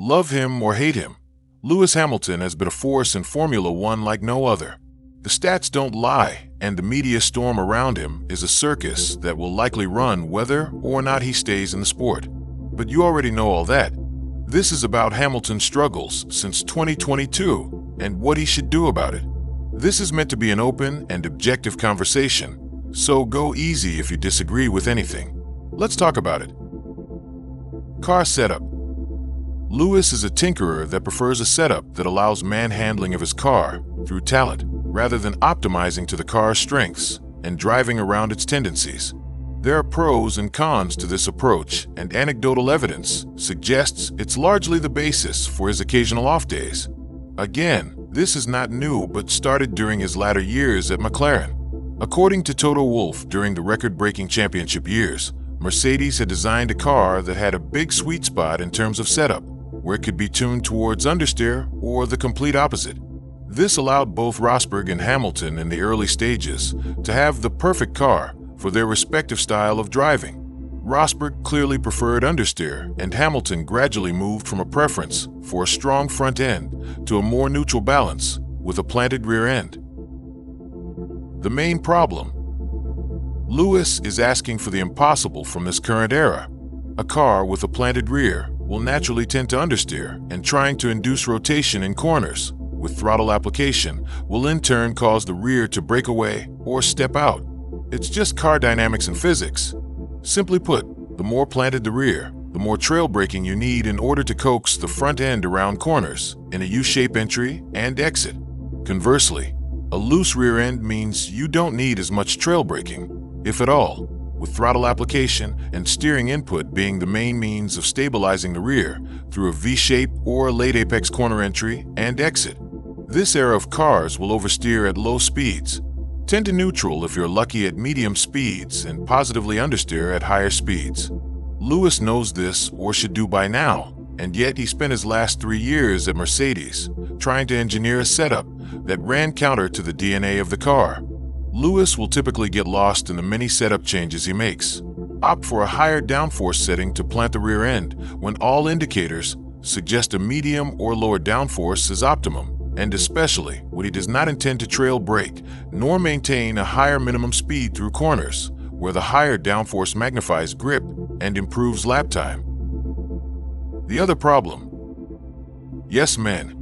Love him or hate him, Lewis Hamilton has been a force in Formula One like no other. The stats don't lie, and the media storm around him is a circus that will likely run whether or not he stays in the sport. But you already know all that. This is about Hamilton's struggles since 2022 and what he should do about it. This is meant to be an open and objective conversation, so go easy if you disagree with anything. Let's talk about it. Car setup. Lewis is a tinkerer that prefers a setup that allows manhandling of his car through talent, rather than optimizing to the car's strengths and driving around its tendencies. There are pros and cons to this approach, and anecdotal evidence suggests it's largely the basis for his occasional off days. Again, this is not new but started during his latter years at McLaren. According to Toto Wolff, during the record-breaking championship years, Mercedes had designed a car that had a big sweet spot in terms of setup, where it could be tuned towards understeer or the complete opposite. This allowed both Rosberg and Hamilton in the early stages to have the perfect car for their respective style of driving. Rosberg clearly preferred understeer, and Hamilton gradually moved from a preference for a strong front end to a more neutral balance with a planted rear end. The main problem: Lewis is asking for the impossible from this current era. A car with a planted rear will naturally tend to understeer, and trying to induce rotation in corners with throttle application will in turn cause the rear to break away or step out. It's just car dynamics and physics. Simply put, the more planted the rear, the more trail braking you need in order to coax the front end around corners in a U-shape entry and exit. Conversely, a loose rear end means you don't need as much trail braking, if at all, with throttle application and steering input being the main means of stabilizing the rear through a V-shape or late apex corner entry and exit. This era of cars will oversteer at low speeds, tend to neutral if you're lucky at medium speeds, and positively understeer at higher speeds. Lewis knows this, or should do by now, and yet he spent his last 3 years at Mercedes trying to engineer a setup that ran counter to the DNA of the car. Lewis will typically get lost in the many setup changes he makes, opt for a higher downforce setting to plant the rear end when all indicators suggest a medium or lower downforce is optimum, and especially when he does not intend to trail brake nor maintain a higher minimum speed through corners, where the higher downforce magnifies grip and improves lap time. The other problem: yes-men.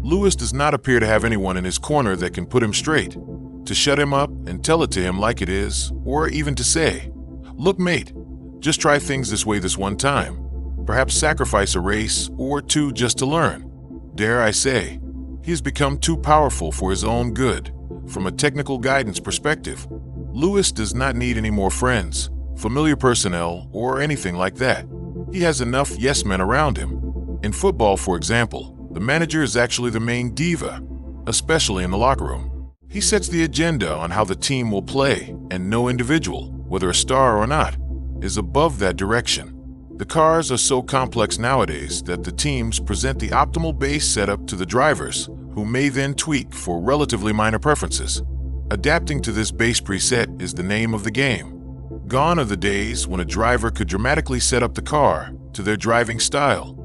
Lewis does not appear to have anyone in his corner that can put him straight, to shut him up and tell it to him like it is, or even to say, "Look, mate, just try things this way this one time. Perhaps sacrifice a race or two just to learn." Dare I say, he has become too powerful for his own good. From a technical guidance perspective, Lewis does not need any more friends, familiar personnel, or anything like that. He has enough yes-men around him. In football, for example, the manager is actually the main diva, especially in the locker room. He sets the agenda on how the team will play, and no individual, whether a star or not, is above that direction. The cars are so complex nowadays that the teams present the optimal base setup to the drivers, who may then tweak for relatively minor preferences. Adapting to this base preset is the name of the game. Gone are the days when a driver could dramatically set up the car to their driving style.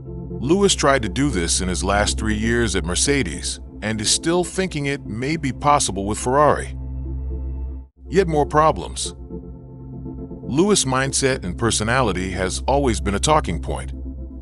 Lewis tried to do this in his last 3 years at Mercedes, and is still thinking it may be possible with Ferrari. Yet more problems. Lewis' mindset and personality has always been a talking point,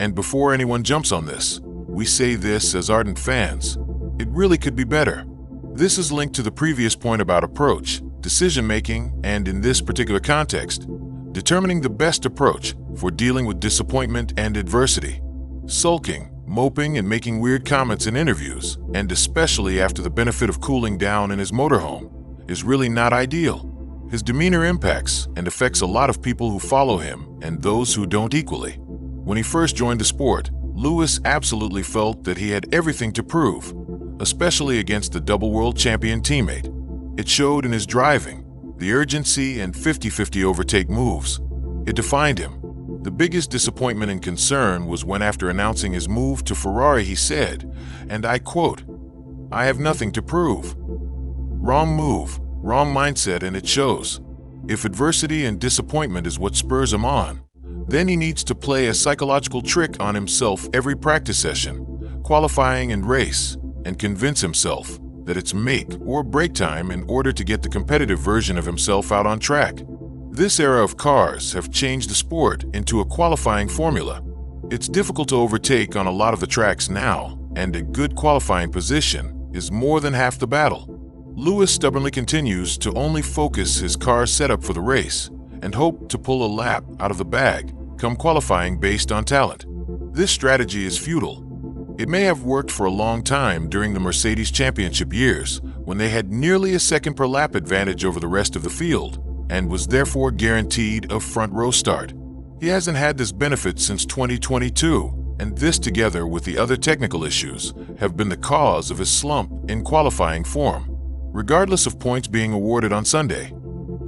and before anyone jumps on this, we say this as ardent fans: it really could be better. This is linked to the previous point about approach, decision-making, and in this particular context, determining the best approach for dealing with disappointment and adversity. Sulking, moping, and making weird comments in interviews, and especially after the benefit of cooling down in his motorhome, is really not ideal. His demeanor impacts and affects a lot of people who follow him and those who don't equally. When he first joined the sport, Lewis absolutely felt that he had everything to prove, especially against the double world champion teammate. It showed in his driving, the urgency and 50-50 overtake moves. It defined him. The biggest disappointment and concern was when, after announcing his move to Ferrari, he said, and I quote, "I have nothing to prove." Wrong move, wrong mindset, and it shows. If adversity and disappointment is what spurs him on, Then he needs to play a psychological trick on himself every practice session, qualifying and race, and convince himself that it's make or break time in order to get the competitive version of himself out on track. This era of cars have changed the sport into a qualifying formula. It's difficult to overtake on a lot of the tracks now, and a good qualifying position is more than half the battle. Lewis stubbornly continues to only focus his car's setup for the race and hope to pull a lap out of the bag come qualifying based on talent. This strategy is futile. It may have worked for a long time during the Mercedes Championship years, when they had nearly a second per lap advantage over the rest of the field, and was therefore guaranteed a front row start. He hasn't had this benefit since 2022, and this, together with the other technical issues, have been the cause of his slump in qualifying form. Regardless of points being awarded on Sunday,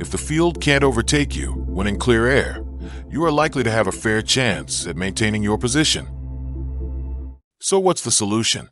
if the field can't overtake you when in clear air, you are likely to have a fair chance at maintaining your position. So what's the solution?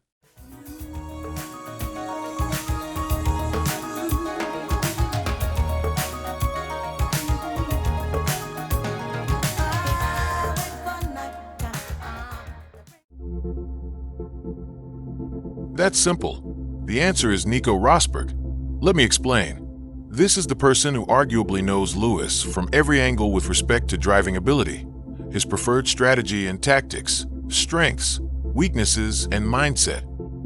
That's simple. The answer is Nico Rosberg. Let me explain. This is the person who arguably knows Lewis from every angle with respect to driving ability, his preferred strategy and tactics, strengths, weaknesses, and mindset.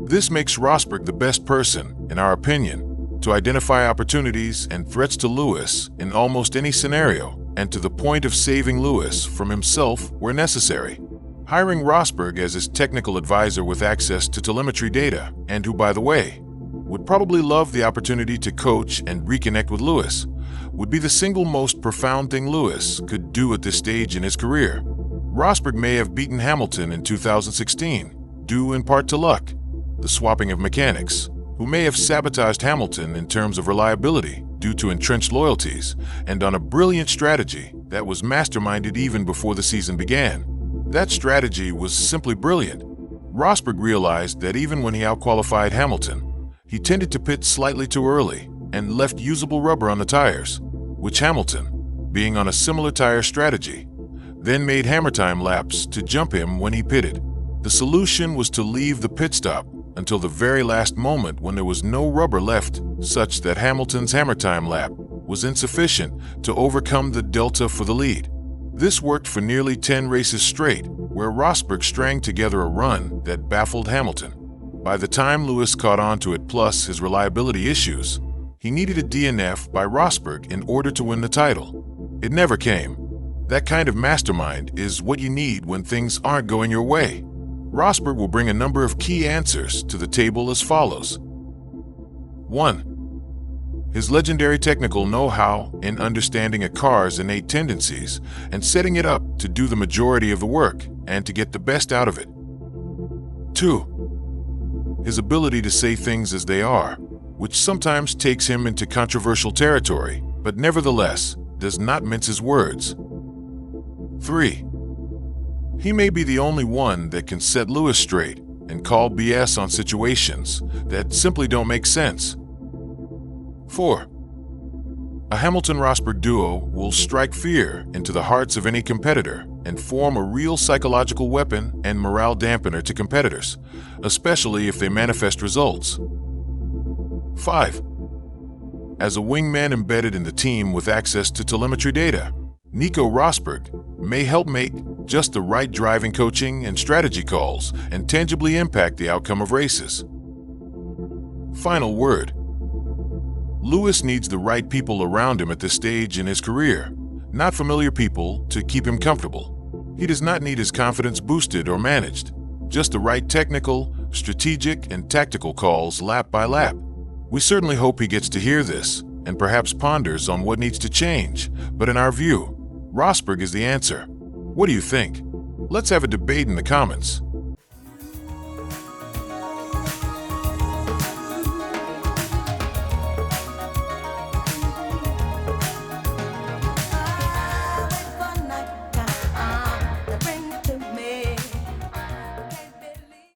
This makes Rosberg the best person, in our opinion, to identify opportunities and threats to Lewis in almost any scenario, and to the point of saving Lewis from himself where necessary. Hiring Rosberg as his technical advisor with access to telemetry data, and who, by the way, would probably love the opportunity to coach and reconnect with Lewis, would be the single most profound thing Lewis could do at this stage in his career. Rosberg may have beaten Hamilton in 2016, due in part to luck, the swapping of mechanics, who may have sabotaged Hamilton in terms of reliability due to entrenched loyalties, and on a brilliant strategy that was masterminded even before the season began. That strategy was simply brilliant. Rosberg realized that even when he outqualified Hamilton, he tended to pit slightly too early and left usable rubber on the tires, which Hamilton, being on a similar tire strategy, then made hammer time laps to jump him when he pitted. The solution was to leave the pit stop until the very last moment when there was no rubber left, such that Hamilton's hammer time lap was insufficient to overcome the delta for the lead. This worked for nearly 10 races straight, where Rosberg strung together a run that baffled Hamilton. By the time Lewis caught on to it, plus his reliability issues, he needed a DNF by Rosberg in order to win the title. It never came. That kind of mastermind is what you need when things aren't going your way. Rosberg will bring a number of key answers to the table as follows. 1. His legendary technical know-how in understanding a car's innate tendencies and setting it up to do the majority of the work and to get the best out of it. 2. His ability to say things as they are, which sometimes takes him into controversial territory, but nevertheless does not mince his words. 3. He may be the only one that can set Lewis straight and call BS on situations that simply don't make sense. 4. A Hamilton-Rosberg duo will strike fear into the hearts of any competitor and form a real psychological weapon and morale dampener to competitors, especially if they manifest results. 5. As a wingman embedded in the team with access to telemetry data, Nico Rosberg may help make just the right driving coaching and strategy calls and tangibly impact the outcome of races. Final word. Lewis needs the right people around him at this stage in his career, not familiar people to keep him comfortable. He does not need his confidence boosted or managed, just the right technical, strategic, and tactical calls lap by lap. We certainly hope he gets to hear this and perhaps ponders on what needs to change, but in our view, Rosberg is the answer. What do you think? Let's have a debate in the comments.